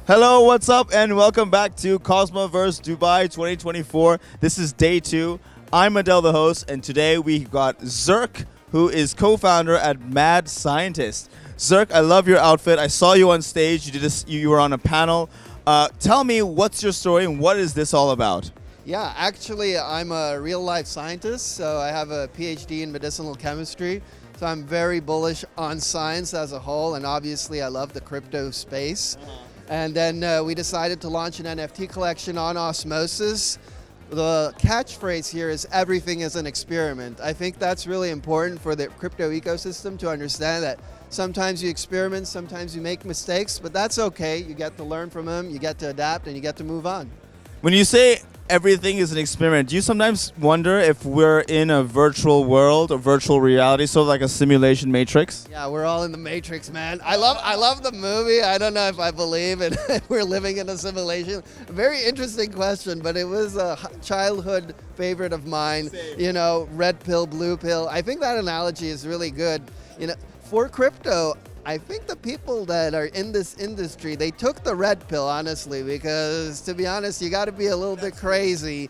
Hello, what's up, and welcome back to Cosmoverse Dubai 2024. This is day 2. I'm Adel, the host, and today we got Zerk, who is co-founder at Mad Scientist. Zerk, I love your outfit. I saw you on stage. You were on a panel. Tell me, what's your story and what is this all about? Yeah, actually, I'm a real-life scientist, so I have a PhD in medicinal chemistry. So I'm very bullish on science as a whole, and obviously I love the crypto space. And then we decided to launch an NFT collection on Osmosis. The catchphrase here is everything is an experiment. I think that's really important for the crypto ecosystem to understand that sometimes you experiment, sometimes you make mistakes, but that's okay. You get to learn from them, you get to adapt, and you get to move on. When you say everything is an experiment, do you sometimes wonder if we're in a virtual world, a virtual reality, sort of like a simulation matrix? Yeah, we're all in the matrix, man. I love the movie. I don't know if I believe it. We're living in a simulation. Very interesting question, but it was a childhood favorite of mine. Same. You know, red pill, blue pill. I think that analogy is really good. You know, for crypto, I think the people that are in this industry, they took the red pill, honestly, because to be honest, you got to be a little bit crazy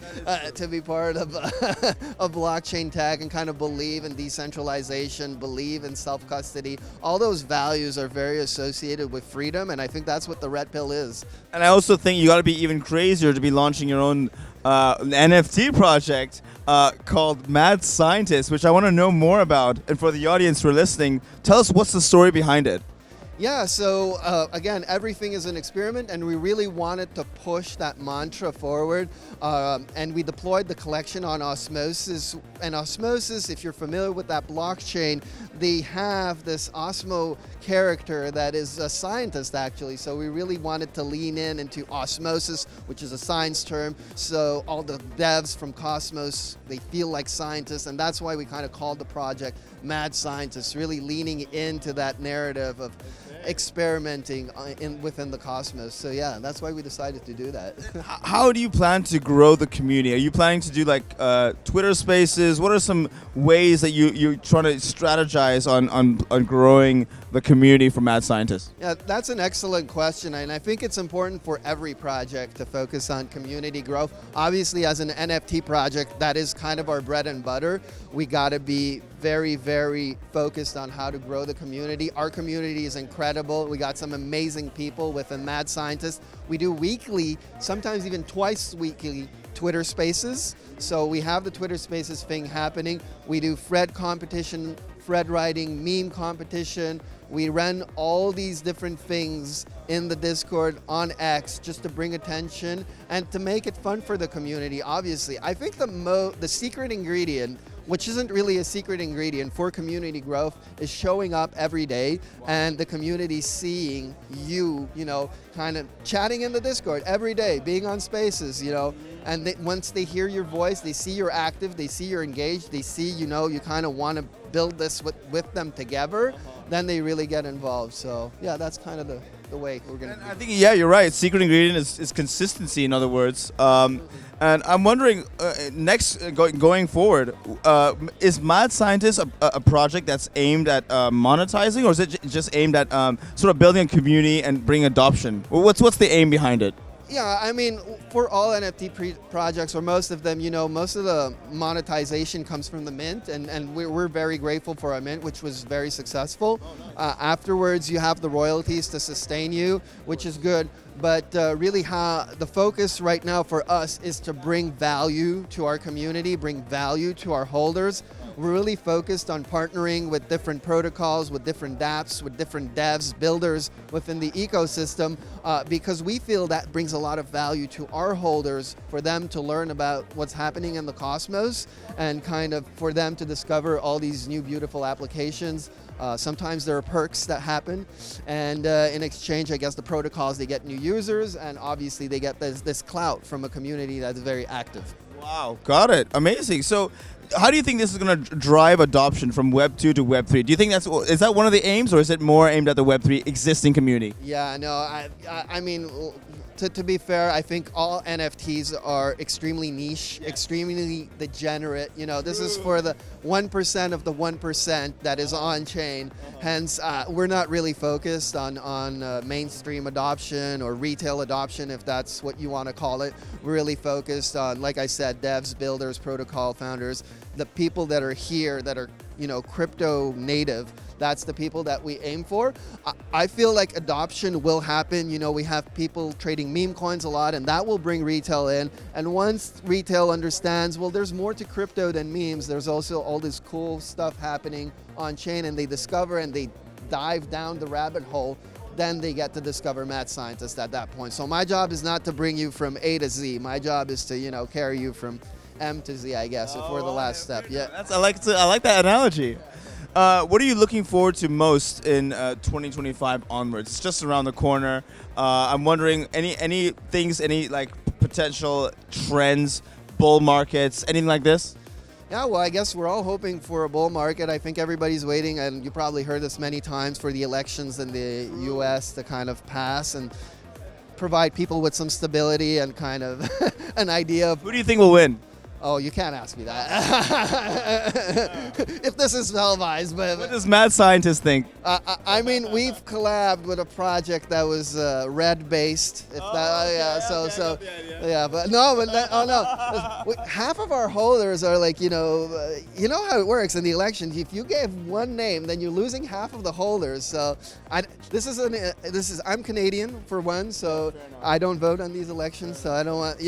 to be part of a blockchain tech and kind of believe in decentralization, believe in self-custody. All those values are very associated with freedom, and I think that's what the red pill is. And I also think you got to be even crazier to be launching your own NFT project called Mad Scientist, which I want to know more about. And for the audience who are listening, tell us what's the story behind it. Yeah, so again, everything is an experiment, and we really wanted to push that mantra forward. And we deployed the collection on Osmosis. And Osmosis, if you're familiar with that blockchain, they have this Osmo character that is a scientist, actually. So we really wanted to lean into Osmosis, which is a science term. So all the devs from Cosmos, they feel like scientists, and that's why we kind of called the project Mad Scientists, really leaning into that narrative of experimenting within the cosmos. So yeah, that's why we decided to do that. How do you plan to grow the community? Are you planning to do like Twitter Spaces? What are some ways that you're trying to strategize on growing the community for Mad Scientists? Yeah, that's an excellent question, and I think it's important for every project to focus on community growth. Obviously, as an NFT project, that is kind of our bread and butter. We got to be very, very focused on how to grow the community. Our community is incredible. We got some amazing people within Mad Scientists. We do weekly, sometimes even twice weekly, Twitter Spaces. So we have the Twitter Spaces thing happening. We do thread competition, thread writing, meme competition. We run all these different things in the Discord, on X, just to bring attention and to make it fun for the community, obviously. I think the secret ingredient, which isn't really a secret ingredient for community growth, is showing up every day and the community seeing you, kind of chatting in the Discord every day, being on Spaces, and once they hear your voice, they see you're active, they see you're engaged, they see, you kind of want to build this with them together, then they really get involved. So yeah, that's kind of the way we're going to. I think, yeah, you're right. Secret ingredient is consistency, in other words. And I'm wondering, going forward, is Mad Scientist a project that's aimed at monetizing, or is it just aimed at sort of building a community and bringing adoption? What's the aim behind it? Yeah, I mean, for all NFT projects, or most of them, most of the monetization comes from the mint, and we're very grateful for our mint, which was very successful. Afterwards, you have the royalties to sustain you, which is good. But really, the focus right now for us is to bring value to our community, bring value to our holders. We're really focused on partnering with different protocols, with different dApps, with different devs, builders within the ecosystem, because we feel that brings a lot of value to our holders, for them to learn about what's happening in the cosmos and kind of for them to discover all these new beautiful applications. Sometimes there are perks that happen, and in exchange, I guess the protocols, they get new users, and obviously they get this clout from a community that's very active. Wow, got it. Amazing. So how do you think this is going to drive adoption from Web 2 to Web 3? Do you think is that one of the aims, or is it more aimed at the Web 3 existing community? Yeah, no, I mean, to be fair, I think all NFTs are extremely niche, extremely degenerate. You know, this is for the 1% of the 1% that is on chain. Hence, we're not really focused on mainstream adoption or retail adoption, if that's what you want to call it. We're really focused on, like I said, devs, builders, protocol founders, the people that are here that are, crypto native. That's the people that we aim for. I feel like adoption will happen. We have people trading meme coins a lot, and that will bring retail in. And once retail understands, well, there's more to crypto than memes. There's also all this cool stuff happening on chain, and they discover and they dive down the rabbit hole. Then they get to discover Mad Scientist at that point. So my job is not to bring you from A to Z. My job is to, carry you from M to Z, I guess, if we're the last step. Yeah. I like that analogy. What are you looking forward to most in 2025 onwards? It's just around the corner. I'm wondering any things, any like potential trends, bull markets, anything like this? Yeah, well, I guess we're all hoping for a bull market. I think everybody's waiting, and you probably heard this many times, for the elections in the U.S. to kind of pass and provide people with some stability and kind of an idea of... Who do you think will win? Oh, you can't ask me that. If this is televised, but... What does Mad Scientist think? I mean, we've collabed with a project that was red-based. Half of our holders are like, you know how it works in the election. If you gave one name, then you're losing half of the holders. So I'm Canadian for one, so I don't vote on these elections. So I don't want,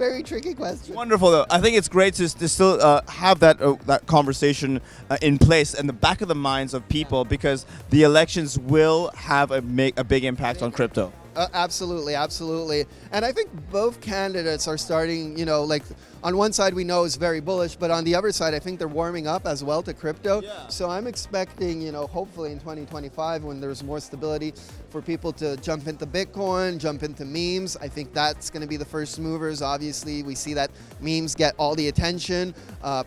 Very tricky question. Wonderful, though. I think it's great to still have that conversation in place in the back of the minds of people, because the elections will have a big impact on crypto. Absolutely. And I think both candidates are starting, like on one side we know is very bullish, but on the other side I think they're warming up as well to crypto. Yeah. So I'm expecting, hopefully in 2025, when there's more stability, for people to jump into Bitcoin, jump into memes. I think that's going to be the first movers. Obviously, we see that memes get all the attention,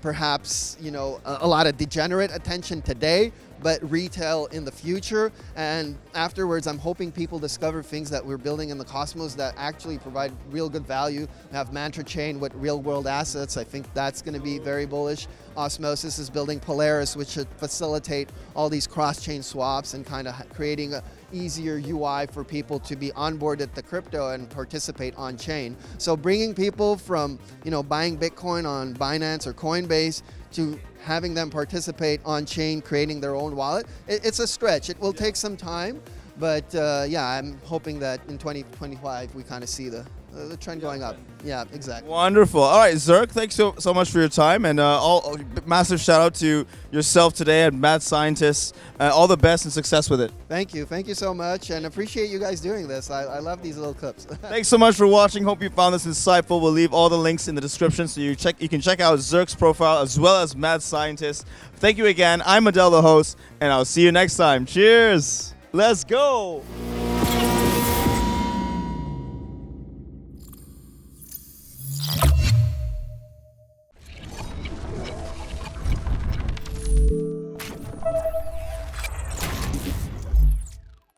perhaps, a lot of degenerate attention today, but retail in the future. And afterwards, I'm hoping people discover things that we're building in the Cosmos that actually provide real good value. We have Mantra Chain with real world assets. I think that's going to be very bullish. Osmosis is building Polaris, which should facilitate all these cross-chain swaps and kind of creating a easier UI for people to be onboarded to crypto and participate on chain. So bringing people from, buying Bitcoin on Binance or Coinbase to having them participate on chain, creating their own wallet, it's a stretch. It will take some time, but I'm hoping that in 2025 we kind of see the trend going up. Yeah, exactly. Wonderful. All right, Zerk, thanks so much for your time, and massive shout out to yourself today at Mad Scientist. All the best and success with it. Thank you so much, and appreciate you guys doing this. I love these little clips. Thanks so much for watching. Hope you found this insightful. We'll leave all the links in the description so you can check out Zerk's profile as well as Mad Scientist. Thank you again. I'm Adel, the host, and I'll see you next time. Cheers. Let's go.